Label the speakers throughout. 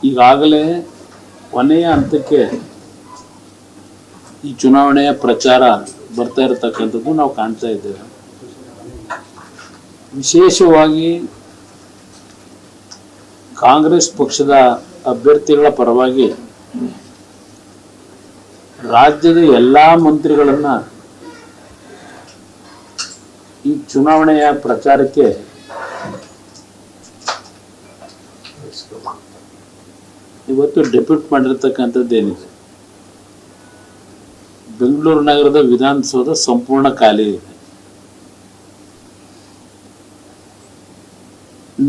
Speaker 1: ಈಗಾಗಲೇ ಕೊನೆಯ ಹಂತಕ್ಕೆ ಈ ಚುನಾವಣೆಯ ಪ್ರಚಾರ ಬರ್ತಾ ಇರತಕ್ಕಂಥದ್ದು ನಾವು ಕಾಣ್ತಾ ಇದ್ದೇವೆ. ವಿಶೇಷವಾಗಿ ಕಾಂಗ್ರೆಸ್ ಪಕ್ಷದ ಅಭ್ಯರ್ಥಿಗಳ ಪರವಾಗಿ ರಾಜ್ಯದ ಎಲ್ಲ ಮಂತ್ರಿಗಳನ್ನ ಈ ಚುನಾವಣೆಯ ಪ್ರಚಾರಕ್ಕೆ ಇವತ್ತು ಡೆಪ್ಯೂಟ್ ಮಾಡಿರ್ತಕ್ಕಂಥದ್ದೇನಿದೆ, ಬೆಂಗಳೂರು ನಗರದ ವಿಧಾನಸೌಧ ಸಂಪೂರ್ಣ ಖಾಲಿ ಇದೆ.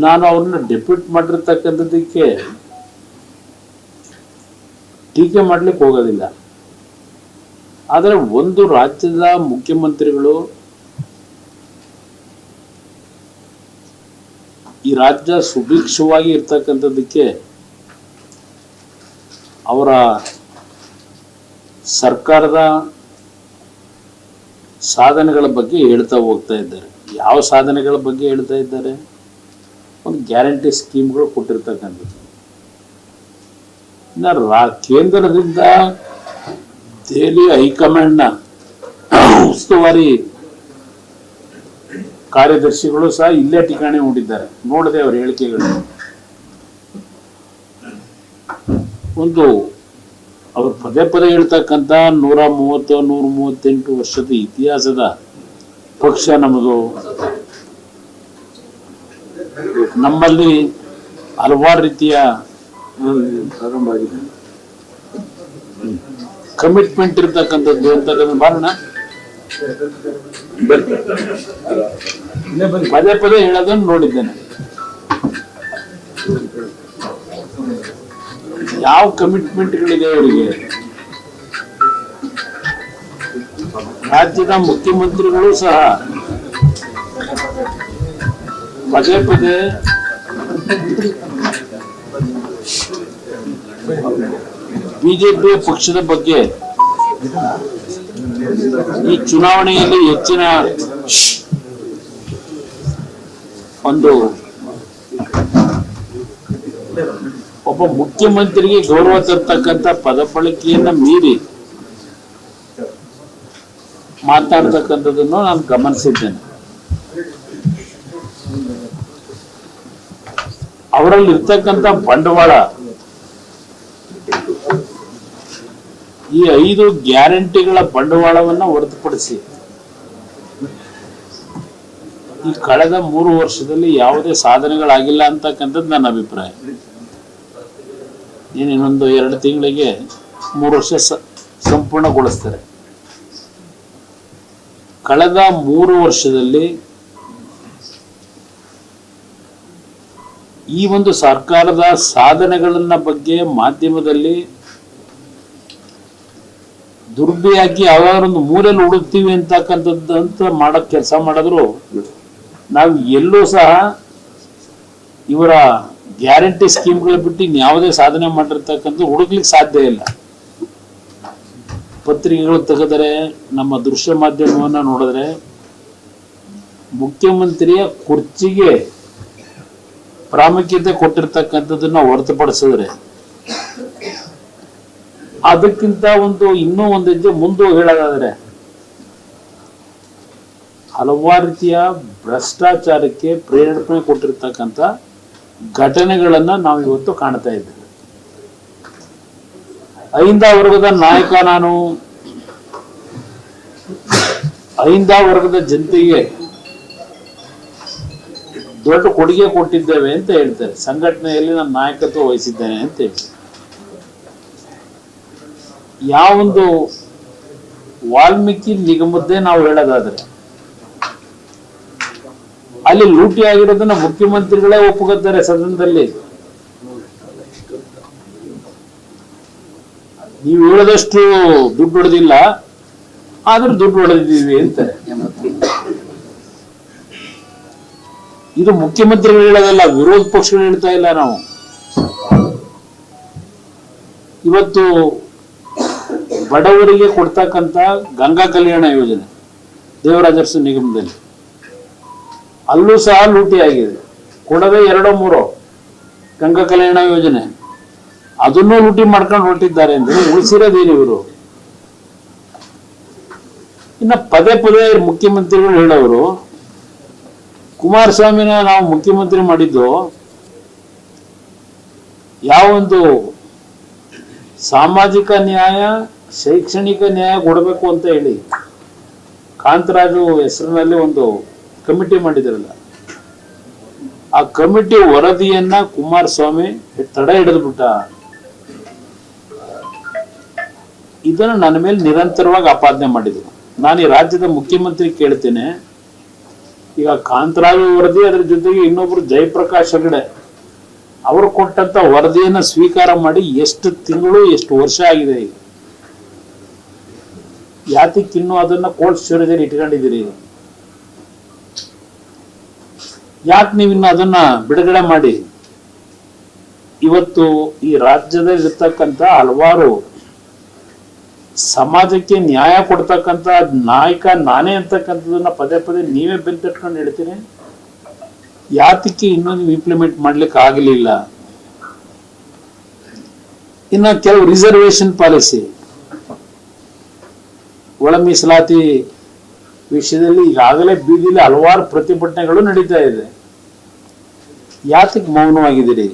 Speaker 1: ನಾನು ಅವ್ರನ್ನ ಡೆಪ್ಯೂಟ್ ಮಾಡಿರ್ತಕ್ಕಂಥದ್ದಕ್ಕೆ ಟೀಕೆ ಮಾಡ್ಲಿಕ್ಕೆ ಹೋಗೋದಿಲ್ಲ. ಆದರೆ ಒಂದು ರಾಜ್ಯದ ಮುಖ್ಯಮಂತ್ರಿಗಳು ಈ ರಾಜ್ಯ ಸುಭಿಕ್ಷವಾಗಿ ಇರ್ತಕ್ಕಂಥದ್ದಕ್ಕೆ ಅವರ ಸರ್ಕಾರದ ಸಾಧನೆಗಳ ಬಗ್ಗೆ ಹೇಳ್ತಾ ಹೋಗ್ತಾ ಇದ್ದಾರೆ. ಯಾವ ಸಾಧನೆಗಳ ಬಗ್ಗೆ ಹೇಳ್ತಾ ಇದ್ದಾರೆ? ಒಂದು ಗ್ಯಾರಂಟಿ ಸ್ಕೀಮ್ಗಳು ಕೊಟ್ಟಿರ್ತಕ್ಕಂಥದ್ದು. ಕೇಂದ್ರದಿಂದ ದೆಹಲಿ ಹೈಕಮಾಂಡ್ನ ಉಸ್ತುವಾರಿ ಕಾರ್ಯದರ್ಶಿಗಳು ಸಹ ಇಲ್ಲೇ ಠಿಕಾಣೆ ಹೂಡಿದ್ದಾರೆ. ನೋಡದೆ ಅವರ ಹೇಳಿಕೆಗಳು. ಒಂದು ಅವರು ಪದೇ ಪದೇ ಹೇಳ್ತಕ್ಕಂಥ 138 ವರ್ಷದ ಇತಿಹಾಸದ ಪಕ್ಷ ನಮ್ಮದು, ನಮ್ಮಲ್ಲಿ ಹಲವಾರು ರೀತಿಯ ಕಮಿಟ್ಮೆಂಟ್ ಇರ್ತಕ್ಕಂಥದ್ದು ಅಂತಕ್ಕಂಥ ಬಾರಣ ಪದೇ ಪದೇ ಹೇಳೋದನ್ನು ನೋಡಿದ್ದೇನೆ. ಯಾವ ಕಮಿಟ್ಮೆಂಟ್ಗಳಿದೆ ಅವರಿಗೆ? ರಾಜ್ಯದ ಮುಖ್ಯಮಂತ್ರಿಗಳು ಸಹ ಪದೇ ಪದೇ ಬಿಜೆಪಿ ಪಕ್ಷದ ಬಗ್ಗೆ ಈ ಚುನಾವಣೆಯಲ್ಲಿ ಹೆಚ್ಚಿನ ಒಂದು ಒಬ್ಬ ಮುಖ್ಯಮಂತ್ರಿಗೆ ಗೌರವ ತರ್ತಕ್ಕಂಥ ಪದ ಬಳಕೆಯನ್ನ ಮೀರಿ ಮಾತಾಡ್ತಕ್ಕಂಥದ್ದನ್ನು ನಾನು ಗಮನಿಸಿದ್ದೇನೆ. ಅವರಲ್ಲಿ ಇರ್ತಕ್ಕಂಥ ಬಂಡವಾಳ ಈ 5 ಗ್ಯಾರಂಟಿಗಳ ಬಂಡವಾಳವನ್ನ ಹೊರತುಪಡಿಸಿ ಈ ಕಳೆದ 3 ವರ್ಷದಲ್ಲಿ ಯಾವುದೇ ಸಾಧನೆಗಳಾಗಿಲ್ಲ ಅಂತಕ್ಕಂಥದ್ದು ನನ್ನ ಅಭಿಪ್ರಾಯ. ಇನ್ನೊಂದು 2 ತಿಂಗಳಿಗೆ 3 ವರ್ಷ ಸಂಪೂರ್ಣಗೊಳಿಸ್ತಾರೆ. ಕಳೆದ 3 ವರ್ಷದಲ್ಲಿ ಈ ಒಂದು ಸರ್ಕಾರದ ಸಾಧನೆಗಳನ್ನ ಬಗ್ಗೆ ಮಾಧ್ಯಮದಲ್ಲಿ ದುರ್ಬೆಯಾಗಿ ಯಾವಾಗಲೊಂದು ಮೂಲೆಯಲ್ಲಿ ಹುಡುಕ್ತೀವಿ ಅಂತಕ್ಕಂಥದ್ದು ಅಂತ ಮಾಡಕ್ ಕೆಲಸ ಮಾಡಿದ್ರು ನಾವು ಎಲ್ಲೂ ಸಹ ಇವರ ಗ್ಯಾರಂಟಿ ಸ್ಕೀಮ್ಗಳ ಬಿಟ್ಟು ಯಾವುದೇ ಸಾಧನೆ ಮಾಡಿರ್ತಕ್ಕಂಥ ಹುಡುಕ್ಲಿಕ್ಕೆ ಸಾಧ್ಯ ಇಲ್ಲ. ಪತ್ರಿಕೆಗಳು ತೆಗೆದರೆ, ನಮ್ಮ ದೃಶ್ಯ ಮಾಧ್ಯಮವನ್ನ ನೋಡಿದ್ರೆ ಮುಖ್ಯಮಂತ್ರಿಯ ಕುರ್ಚಿಗೆ ಪ್ರಾಮುಖ್ಯತೆ ಕೊಟ್ಟಿರ್ತಕ್ಕಂಥದ್ದನ್ನ ಹೊರತುಪಡಿಸಿದ್ರೆ ಅದಕ್ಕಿಂತ ಇನ್ನೂ ಒಂದು ಹೆಜ್ಜೆ ಮುಂದೆ ಹೇಳೋದಾದ್ರೆ ಹಲವಾರು ರೀತಿಯ ಭ್ರಷ್ಟಾಚಾರಕ್ಕೆ ಪ್ರೇರೇಪಣೆ ಕೊಟ್ಟಿರ್ತಕ್ಕಂಥ ಘಟನೆಗಳನ್ನ ನಾವು ಇವತ್ತು ಕಾಣ್ತಾ ಇದ್ದೇವೆ. 5ನೇ ವರ್ಗದ ನಾಯಕ ನಾನು. 5ನೇ ವರ್ಗದ ಜನತೆಗೆ ದೊಡ್ಡ ಕೊಡುಗೆ ಕೊಟ್ಟಿದ್ದೇವೆ ಅಂತ ಹೇಳ್ತಾರೆ. ಸಂಘಟನೆಯಲ್ಲಿ ನಾನು ನಾಯಕತ್ವ ವಹಿಸಿದ್ದೇನೆ ಅಂತ ಹೇಳಿ ಯಾವೊಂದು ವಾಲ್ಮೀಕಿ ನಿಗಮದ್ದೇ ನಾವು ಹೇಳೋದಾದ್ರೆ ಅಲ್ಲಿ ಲೂಟಿ ಆಗಿರೋದನ್ನ ಮುಖ್ಯಮಂತ್ರಿಗಳೇ ಒಪ್ಪುತ್ತಾರೆ ಸದನದಲ್ಲಿ. ನೀವು ಹೇಳದಷ್ಟು ದುಡ್ಡು ಹೊಡೆದಿಲ್ಲ, ಆದ್ರೂ ದುಡ್ಡು ಹೊಡೆದಿದ್ದೀವಿ ಅಂತಾರೆ. ಇದು ಮುಖ್ಯಮಂತ್ರಿಗಳು ಹೇಳೋದಲ್ಲ, ವಿರೋಧ ಪಕ್ಷಗಳು ಹೇಳ್ತಾ ಇಲ್ಲ. ನಾವು ಇವತ್ತು ಬಡವರಿಗೆ ಕೊಡ್ತಕ್ಕಂಥ ಗಂಗಾ ಕಲ್ಯಾಣ ಯೋಜನೆ ದೇವರಾಜರ್ಸು ನಿಗಮದಲ್ಲಿ ಅಲ್ಲೂ ಸಹ ಲೂಟಿ ಆಗಿದೆ. ಕೊಡದೆ 2-3 ಗಂಗಾ ಕಲ್ಯಾಣ ಯೋಜನೆ ಅದನ್ನೂ ಲೂಟಿ ಮಾಡ್ಕೊಂಡು ಹೊರಟಿದ್ದಾರೆ ಅಂದ್ರೆ ಉಳಿಸಿರೋದೇನು ಇವರು? ಇನ್ನ ಪದೇ ಪದೇ ಮುಖ್ಯಮಂತ್ರಿಗಳು ಹೇಳೋರು, ಕುಮಾರಸ್ವಾಮಿನ ನಾವು ಮುಖ್ಯಮಂತ್ರಿ ಮಾಡಿದ್ದು ಯಾವೊಂದು ಸಾಮಾಜಿಕ ನ್ಯಾಯ, ಶೈಕ್ಷಣಿಕ ನ್ಯಾಯ ಕೊಡಬೇಕು ಅಂತ ಹೇಳಿ ಕಾಂತರಾಜು ಹೆಸರಿನಲ್ಲಿ ಒಂದು ಕಮಿಟಿ ಮಾಡಿದ್ರಲ್ಲ, ಆ ಕಮಿಟಿ ವರದಿಯನ್ನ ಕುಮಾರಸ್ವಾಮಿ ತಡೆ ಹಿಡಿದ್ಬಿಟ್ಟ. ಇದನ್ನು ನನ್ನ ಮೇಲೆ ನಿರಂತರವಾಗಿ ಆಪಾದನೆ ಮಾಡಿದ್ರು. ನಾನು ಈ ರಾಜ್ಯದ ಮುಖ್ಯಮಂತ್ರಿ ಕೇಳ್ತೇನೆ, ಈಗ ಕಾಂತರಾಜು ವರದಿ, ಅದ್ರ ಜೊತೆಗೆ ಇನ್ನೊಬ್ರು ಜಯಪ್ರಕಾಶ್ ಹೆಗಡೆ ಅವರು ಕೊಟ್ಟಂತ ವರದಿಯನ್ನ ಸ್ವೀಕಾರ ಮಾಡಿ ಎಷ್ಟು ತಿಂಗಳು ಎಷ್ಟು ವರ್ಷ ಆಗಿದೆ. ಈಗ ಯಾತಕ್ಕಿನ್ನೂ ಅದನ್ನ ಕೋಲ್ಡ್ ಸ್ಟೋರೇಜಲ್ಲಿ ಇಟ್ಕೊಂಡಿದ್ದೀರಿ? ಯಾಕೆ ನೀವಿನ್ನು ಅದನ್ನ ಬಿಡುಗಡೆ ಮಾಡಿ? ಇವತ್ತು ಈ ರಾಜ್ಯದಲ್ಲಿ ಇರ್ತಕ್ಕಂಥ ಹಲವಾರು ಸಮಾಜಕ್ಕೆ ನ್ಯಾಯ ಕೊಡ್ತಕ್ಕಂಥ ನಾಯಕ ನಾನೇ ಅಂತಕ್ಕಂಥದನ್ನ ಪದೇ ಪದೇ ನೀವೇ ಬೆಂತಟ್ಕೊಂಡು ಹೇಳ್ತೀನಿ. ಯಾತಕ್ಕೆ ಇನ್ನೂ ನೀವು ಇಂಪ್ಲಿಮೆಂಟ್ ಮಾಡ್ಲಿಕ್ಕೆ ಆಗಲಿಲ್ಲ? ಇನ್ನು ಕೆಲವು ರಿಸರ್ವೇಶನ್ ಪಾಲಿಸಿ, ಒಳ ಮೀಸಲಾತಿ ವಿಷಯದಲ್ಲಿ ಈಗಾಗಲೇ ಬೀದಿಲಿ ಹಲವಾರು ಪ್ರತಿಭಟನೆಗಳು ನಡೀತಾ ಇದೆ. ಯಾತಕ್ಕೆ ಮೌನವಾಗಿದ್ದೀರಿ?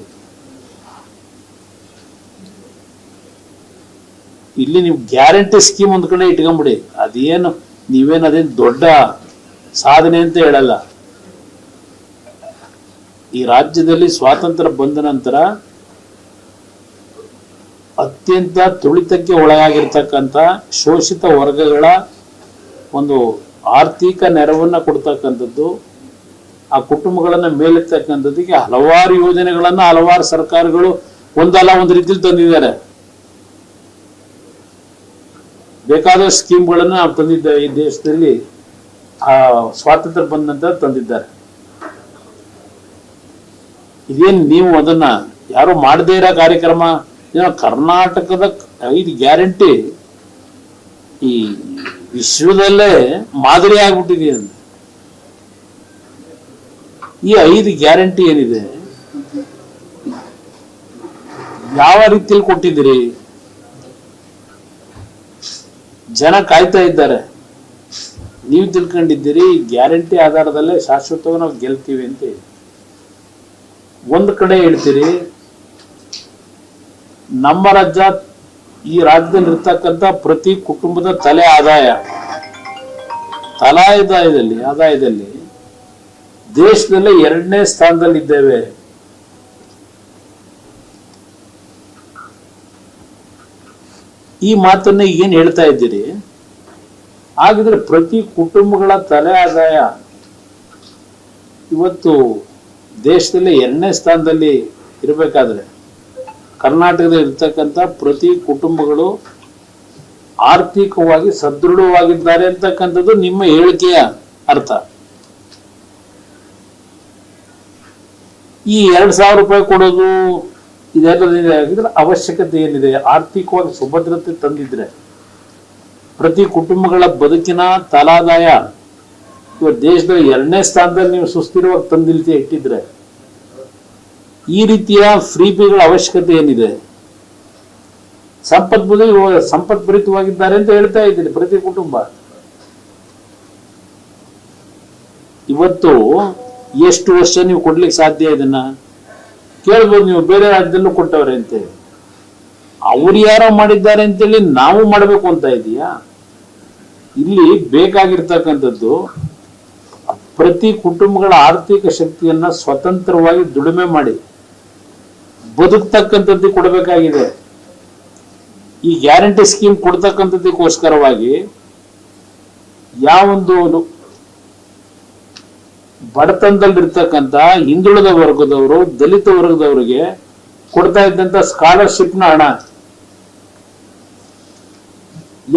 Speaker 1: ಇಲ್ಲಿ ನೀವು ಗ್ಯಾರಂಟಿ ಸ್ಕೀಮ್ ಒಂದ್ ಕಡೆ ಇಟ್ಕೊಂಡ್ಬಿಡಿ. ಅದೇನು ಅದೇನು ದೊಡ್ಡ ಸಾಧನೆ ಅಂತ ಹೇಳಲ್ಲ. ಈ ರಾಜ್ಯದಲ್ಲಿ ಸ್ವಾತಂತ್ರ್ಯ ಬಂದ ನಂತರ ಅತ್ಯಂತ ತುಳಿತಕ್ಕೆ ಒಳಗಾಗಿರ್ತಕ್ಕಂಥ ಶೋಷಿತ ವರ್ಗಗಳ ಒಂದು ಆರ್ಥಿಕ ನೆರವನ್ನ ಕೊಡ್ತಕ್ಕಂಥದ್ದು, ಆ ಕುಟುಂಬಗಳನ್ನ ಮೇಲೆತ್ತಕ್ಕಂಥದ್ದಕ್ಕೆ ಹಲವಾರು ಯೋಜನೆಗಳನ್ನ ಹಲವಾರು ಸರ್ಕಾರಗಳು ಒಂದಲ್ಲ ಒಂದು ರೀತಿಯಲ್ಲಿ ತಂದಿದ್ದಾರೆ. ಬೇಕಾದ ಸ್ಕೀಮ್ಗಳನ್ನ ನಾವು ತಂದಿದ್ದೇವೆ ಈ ದೇಶದಲ್ಲಿ. ಆ ಸ್ವಾತಂತ್ರ್ಯ ಬಂದ ನಂತರ ತಂದಿದ್ದಾರೆ. ಇದೇನು ನೀವು ಅದನ್ನ ಯಾರು ಮಾಡದೇ ಇರೋ ಕಾರ್ಯಕ್ರಮ? ಏನೋ ಕರ್ನಾಟಕದ 5 ಗ್ಯಾರಂಟಿ ಈ ವಿಶ್ವದಲ್ಲೇ ಮಾದರಿ ಆಗ್ಬಿಟ್ಟಿದೆ ಅಂತ. ಈ 5 ಗ್ಯಾರಂಟಿ ಏನಿದೆ, ಯಾವ ರೀತಿಯಲ್ಲಿ ಕೊಟ್ಟಿದ್ದೀರಿ? ಜನ ಕಾಯ್ತಾ ಇದ್ದಾರೆ. ನೀವು ತಿಳ್ಕೊಂಡಿದ್ದೀರಿ ಗ್ಯಾರಂಟಿ ಆಧಾರದಲ್ಲೇ ಶಾಶ್ವತವಾಗಿ ನಾವು ಗೆಲ್ತೀವಿ ಅಂತ. ಒಂದು ಕಡೆ ಹೇಳ್ತೀರಿ ನಮ್ಮ ರಾಜ್ಯ, ಈ ರಾಜ್ಯದಲ್ಲಿ ಇರ್ತಕ್ಕಂಥ ಪ್ರತಿ ಕುಟುಂಬದ ಆದಾಯದಲ್ಲಿ ದೇಶದಲ್ಲೇ 2ನೇ ಸ್ಥಾನದಲ್ಲಿ ಇದ್ದೇವೆ. ಈ ಮಾತನ್ನ ಏನ್ ಹೇಳ್ತಾ ಇದ್ದೀರಿ? ಹಾಗಿದ್ರೆ ಪ್ರತಿ ಕುಟುಂಬಗಳ ತಲೆ ಆದಾಯ ಇವತ್ತು ದೇಶದಲ್ಲಿ 2ನೇ ಸ್ಥಾನದಲ್ಲಿ ಇರಬೇಕಾದ್ರೆ ಕರ್ನಾಟಕದಲ್ಲಿ ಇರ್ತಕ್ಕಂಥ ಪ್ರತಿ ಕುಟುಂಬಗಳು ಆರ್ಥಿಕವಾಗಿ ಸದೃಢವಾಗಿದ್ದಾರೆ ಅಂತಕ್ಕಂಥದ್ದು ನಿಮ್ಮ ಹೇಳಿಕೆಯ ಅರ್ಥ. ಈ 2,000 ರೂಪಾಯಿ ಕೊಡೋದು ಇದೆಲ್ಲ ಆಗಿದ್ರೆ ಅವಶ್ಯಕತೆ ಏನಿದೆ? ಆರ್ಥಿಕವಾಗಿ ಸುಭದ್ರತೆ ತಂದಿದ್ರೆ ಪ್ರತಿ ಕುಟುಂಬಗಳ ಬದುಕಿನ ತಲಾದಾಯ ಇವತ್ತು ದೇಶದಲ್ಲಿ 2ನೇ ಸ್ಥಾನದಲ್ಲಿ ನೀವು ಸುಸ್ಥಿರವಾಗಿ ತಂದಿಲ್ತಿ ಇಟ್ಟಿದ್ರೆ ಈ ರೀತಿಯ ಫ್ರೀಬಿಗಳ ಅವಶ್ಯಕತೆ ಏನಿದೆ? ಸಂಪತ್ಭರಿತವಾಗಿದ್ದಾರೆ ಅಂತ ಹೇಳ್ತಾ ಇದ್ದೀನಿ ಪ್ರತಿ ಕುಟುಂಬ. ಇವತ್ತು ಎಷ್ಟು ವರ್ಷ ನೀವು ಕೊಡ್ಲಿಕ್ಕೆ ಸಾಧ್ಯ? ಇದನ್ನ ಕೇಳ್ಬೋದು. ನೀವು ಬೇರೆ ರಾಜ್ಯದಲ್ಲೂ ಕೊಟ್ಟವ್ರೆ ಅಂತೇಳಿ, ಅವ್ರು ಯಾರೋ ಮಾಡಿದ್ದಾರೆ ಅಂತೇಳಿ ನಾವು ಮಾಡಬೇಕು ಅಂತ ಇದೆಯಾ? ಇಲ್ಲಿ ಬೇಕಾಗಿರ್ತಕ್ಕಂಥದ್ದು ಪ್ರತಿ ಕುಟುಂಬಗಳ ಆರ್ಥಿಕ ಶಕ್ತಿಯನ್ನ ಸ್ವತಂತ್ರವಾಗಿ ದುಡಿಮೆ ಮಾಡಿ ಬದುಕ್ತಕ್ಕಂಥದ್ದು ಕೊಡಬೇಕಾಗಿದೆ. ಈ ಗ್ಯಾರಂಟಿ ಸ್ಕೀಮ್ ಕೊಡ್ತಕ್ಕಂಥದ್ದಕ್ಕೋಸ್ಕರವಾಗಿ ಯಾವೊಂದು ಬಡತನದಲ್ಲಿರ್ತಕ್ಕಂಥ ಹಿಂದುಳಿದ ವರ್ಗದವರು, ದಲಿತ ವರ್ಗದವರಿಗೆ ಕೊಡ್ತಾ ಇದ್ದಂತ ಸ್ಕಾಲರ್ಶಿಪ್ನ ಹಣ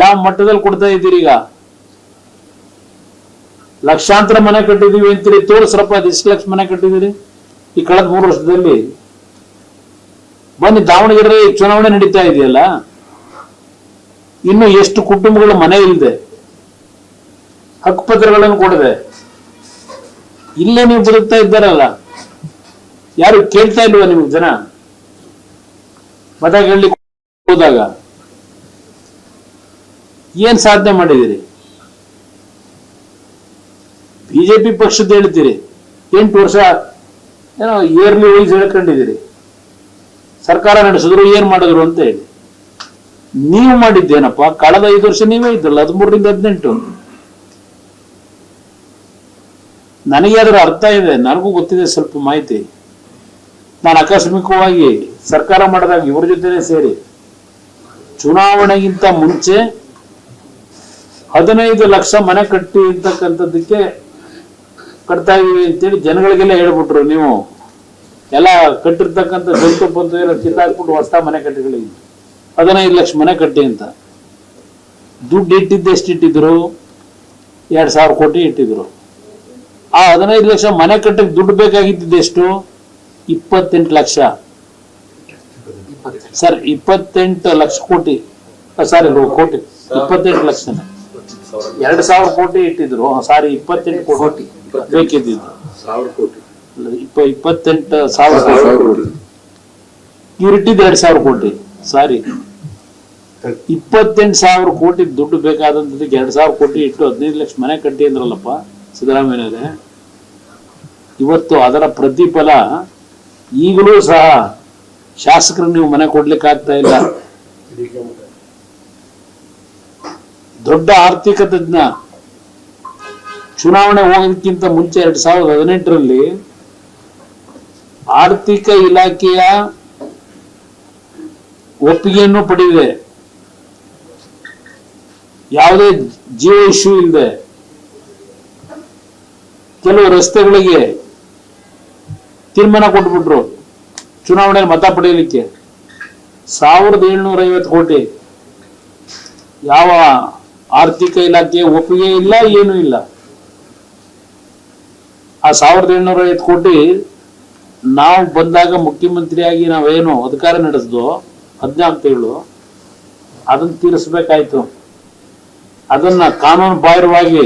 Speaker 1: ಯಾವ ಮಟ್ಟದಲ್ಲಿ ಕೊಡ್ತಾ ಇದ್ದೀರಿ? ಈಗ ಲಕ್ಷಾಂತರ ಮನೆ ಕಟ್ಟಿದೀವಿ ಅಂತೀರಿ, ತೋರಿಸ್ರಪ್ಪ ಅದು ಎಷ್ಟು ಲಕ್ಷ ಮನೆ ಕಟ್ಟಿದಿರಿ ಈ ಕಳೆದ 3 ವರ್ಷದಲ್ಲಿ? ಬನ್ನಿ, ದಾವಣಗೆರೆ ಚುನಾವಣೆ ನಡೀತಾ ಇದೆಯಲ್ಲ, ಇನ್ನು ಎಷ್ಟು ಕುಟುಂಬಗಳು ಮನೆ ಇಲ್ಲದೆ ಹಕ್ಕುಪತ್ರಗಳನ್ನು ಕೊಡದೆ ಇಲ್ಲೇ ನೀವು ಬದುಕ್ತಾ ಇದ್ದಾರಲ್ಲ, ಯಾರು ಕೇಳ್ತಾ ಇಲ್ವಾ ನಿಮ್ಗೆ ಜನ? ಮತ ಕೇಳಲಿಕ್ಕೆ ಹೋದಾಗ ಏನ್ ಸಾಧನೆ ಮಾಡಿದಿರಿ? ಬಿಜೆಪಿ ಪಕ್ಷದ ಹೇಳ್ತೀರಿ 8 ವರ್ಷ ಏನೋ ಇಯರ್ಲಿ ವೈಸ್ ಹೇಳ್ಕೊಂಡಿದ್ದೀರಿ, ಸರ್ಕಾರ ನಡೆಸಿದ್ರು ಏನ್ ಮಾಡಿದ್ರು ಅಂತ ಹೇಳಿ. ನೀವು ಮಾಡಿದ್ದೇನಪ್ಪ? ಕಳೆದ 5 ವರ್ಷ ನೀವೇ ಇದ್ದಲ್ಲ, 13ರಿಂದ 18. ನನಗೆ ಅದರ ಅರ್ಥ ಇದೆ, ನನಗೂ ಗೊತ್ತಿದೆ ಸ್ವಲ್ಪ ಮಾಹಿತಿ. ನಾನು ಆಕಸ್ಮಿಕವಾಗಿ ಸರ್ಕಾರ ಮಾಡಿದಾಗ ಇವ್ರ ಜೊತೆನೆ ಸೇರಿ ಚುನಾವಣೆಗಿಂತ ಮುಂಚೆ 15 ಲಕ್ಷ ಮನೆ ಕಟ್ಟಿ ಇರ್ತಕ್ಕಂಥದ್ದಕ್ಕೆ ಕಟ್ತಾ ಇದೀವಿ ಅಂತೇಳಿ ಜನಗಳಿಗೆಲ್ಲ ಹೇಳ್ಬಿಟ್ರು. ನೀವು ಎಲ್ಲ ಕಟ್ಟಿರ್ತಕ್ಕಂಥ ಜಂತು ಪಂತು ಎಲ್ಲ ಕಿತ್ತಾಕ್ಬಿಟ್ಟು ಹೊಸ ಮನೆ ಕಟ್ಟಿಗಳಿಗೆ 15 ಲಕ್ಷ ಮನೆ ಕಟ್ಟಿ ಅಂತ. ದುಡ್ಡು ಇಟ್ಟಿದ್ದು ಎಷ್ಟು ಇಟ್ಟಿದ್ರು? 2,000 ಕೋಟಿ ಇಟ್ಟಿದ್ರು. ಆ 15 ಲಕ್ಷ ಮನೆ ಕಟ್ಟಕ್ಕೆ ದುಡ್ಡು ಬೇಕಾಗಿದ್ದು ಎಷ್ಟು? 28 ಲಕ್ಷ ಸರ್, 28 ಲಕ್ಷ ಕೋಟಿ, ಸಾರಿ ಕೋಟಿ, 28 ಲಕ್ಷನ 2,000 ಕೋಟಿ ಇಟ್ಟಿದ್ರು. ಸಾರಿ 28 ಕೋಟಿ ಬೇಕಿದ್ದು, 28,000 ಕೋಟಿ. ಇವ್ರು ಇಟ್ಟಿದ್ದು 2,000 ಕೋಟಿ. ಸಾರಿ 28,000 ಕೋಟಿ ದುಡ್ಡು ಬೇಕಾದಂಥದ್ದಕ್ಕೆ 2,000 ಕೋಟಿ ಇಟ್ಟು 15 ಲಕ್ಷ ಮನೆ ಕಟ್ಟಿ ಅಂದ್ರಲ್ಲಪ್ಪ ಸಿದ್ದರಾಮಯ್ಯನವರೇ. ಇವತ್ತು ಅದರ ಪ್ರತಿಫಲ ಈಗಲೂ ಸಹ ಶಾಸಕರು ನೀವು ಮನೆ ಕೊಡ್ಲಿಕ್ಕೆ ಆಗ್ತಾ ಇಲ್ಲ. ದೊಡ್ಡ ಆರ್ಥಿಕ ತಜ್ಞ ಚುನಾವಣೆ ಹೋಗೋದಕ್ಕಿಂತ ಮುಂಚೆ 2018ರಲ್ಲಿ ಆರ್ಥಿಕ ಇಲಾಖೆಯ ಒಪ್ಪಿಗೆಯನ್ನು ಪಡೆದಿದೆ. ಯಾವುದೇ ಜೀವ ಇಶ್ಯೂ ಇಲ್ಲದೆ ಕೆಲವು ರಸ್ತೆಗಳಿಗೆ ತೀರ್ಮಾನ ಕೊಟ್ಬಿಟ್ರು ಚುನಾವಣೆಯಲ್ಲಿ ಮತ ಪಡೆಯಲಿಕ್ಕೆ. 1,750 ಕೋಟಿ. ಯಾವ ಆರ್ಥಿಕ ಇಲಾಖೆಯ ಒಪ್ಪಿಗೆ ಇಲ್ಲ, ಏನೂ ಇಲ್ಲ. ಆ 1,750 ಕೋಟಿ ನಾವು ಬಂದಾಗ ಮುಖ್ಯಮಂತ್ರಿಯಾಗಿ ನಾವೇನು ಅಧಿಕಾರ ನಡೆಸಿದ್ವು 14 ತಿಂಗಳು, ಅದನ್ನು ತೀರಿಸಬೇಕಾಯ್ತು. ಅದನ್ನ ಕಾನೂನು ಬಾಹಿರವಾಗಿ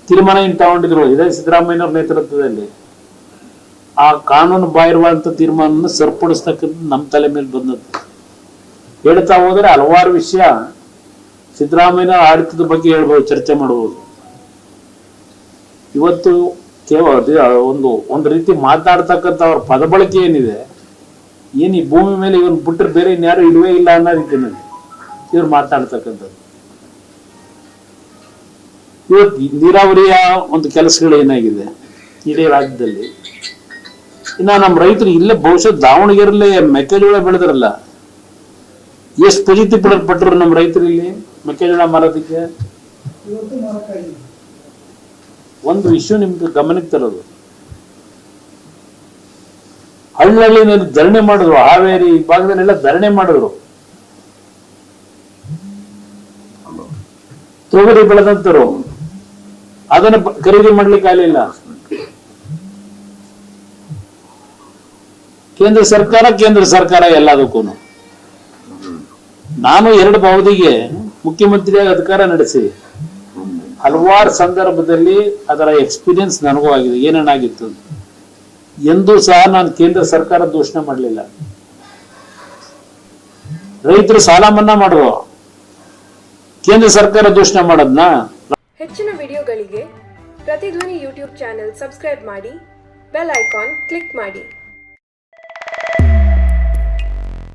Speaker 1: ತೀರ್ಮಾನ ತಗೊಂಡಿದ್ರು ಇದೇ ಸಿದ್ದರಾಮಯ್ಯನವ್ರ ನೇತೃತ್ವದಲ್ಲಿ. ಆ ಕಾನೂನು ಬಾಹಿರವಾದಂಥ ತೀರ್ಮಾನ ಸರಿಪಡಿಸ್ತಕ್ಕಂಥ ನಮ್ಮ ತಲೆ ಮೇಲೆ ಬಂದದ್ದು. ಹೇಳ್ತಾ ಹೋದರೆ ಹಲವಾರು ವಿಷಯ ಸಿದ್ದರಾಮಯ್ಯ ಆಡಳಿತದ ಬಗ್ಗೆ ಹೇಳ್ಬೋದು, ಚರ್ಚೆ ಮಾಡಬಹುದು. ಇವತ್ತು ಕೇವಲ ಒಂದು ರೀತಿ ಮಾತಾಡ್ತಕ್ಕಂಥ ಅವ್ರ ಪದ ಬಳಕೆ ಏನಿದೆ, ಏನು ಈ ಭೂಮಿ ಮೇಲೆ ಇವನ್ ಬಿಟ್ಟರೆ ಬೇರೆ ಇನ್ಯಾರು ಇಲ್ವೇ ಇಲ್ಲ ಅನ್ನೋ ರೀತಿಯಲ್ಲಿ ಇವ್ರು ಮಾತಾಡ್ತಕ್ಕಂಥದ್ದು. ಇವತ್ತು ನೀರಾವರಿಯ ಒಂದು ಕೆಲಸಗಳು ಏನಾಗಿದೆ ಇಡೀ ರಾಜ್ಯದಲ್ಲಿ. ಇನ್ನ ನಮ್ಮ ರೈತರು ಇಲ್ಲೇ ಬಹುಶಃ ದಾವಣಗೆರೆಲ್ಲೇ ಮೆಕ್ಕೆಜೋಳ ಬೆಳೆದ್ರಲ್ಲ, ಎಷ್ಟು ಫಜಿತಿ ಪಟ್ಟರು ನಮ್ಮ ರೈತರು ಇಲ್ಲಿ ಮೆಕ್ಕೆಜೋಳ ಮಾರೋದಕ್ಕೆ. ಒಂದು ವಿಷಯ ನಿಮ್ಗೆ ಗಮನಕ್ಕೆ ತರೋದು, ಹಳ್ಳಿನಲ್ಲಿ ಧರಣಿ ಮಾಡಿದ್ರು, ಹಾವೇರಿ ಈ ಭಾಗದಲ್ಲೆಲ್ಲ ಧರಣಿ ಮಾಡಿದ್ರು. ತೊಗರಿ ಬೆಳೆದಂತರು ಅದನ್ನ ಖರೀದಿ ಮಾಡ್ಲಿಕ್ಕೆ ಆಗಲಿಲ್ಲ. ಕೇಂದ್ರ ಸರ್ಕಾರ ಎಲ್ಲದಕ್ಕೂ. ನಾನು 2 ಅವಧಿಗೆ ಮುಖ್ಯಮಂತ್ರಿಯಾಗಿ ಅಧಿಕಾರ ನಡೆಸಿ ಹಲವಾರು ಸಂದರ್ಭದಲ್ಲಿ ಅದರ ಎಕ್ಸ್ಪೀರಿಯನ್ಸ್ ನನಗೂ ಆಗಿದೆ. ಏನೇನಾಗಿತ್ತು ಎಂದೂ ಸಹ ನಾನು ಕೇಂದ್ರ ಸರ್ಕಾರ ದೂಷಣೆ ಮಾಡಲಿಲ್ಲ. ರೈತರು ಸಾಲ ಮನ್ನಾ ಮಾಡಿದ್ರು, ಕೇಂದ್ರ ಸರ್ಕಾರ ದೂಷಣೆ ಮಾಡೋದ್ನ.
Speaker 2: ಹೆಚ್ಚಿನ ವಿಡಿಯೋಗಳಿಗೆ ಪ್ರತಿಧ್ವನಿ ಯೂಟ್ಯೂಬ್ ಚಾನೆಲ್ ಸಬ್ಸ್ಕ್ರೈಬ್ ಮಾಡಿ, ಬೆಲ್ ಐಕಾನ್ ಕ್ಲಿಕ್ ಮಾಡಿ.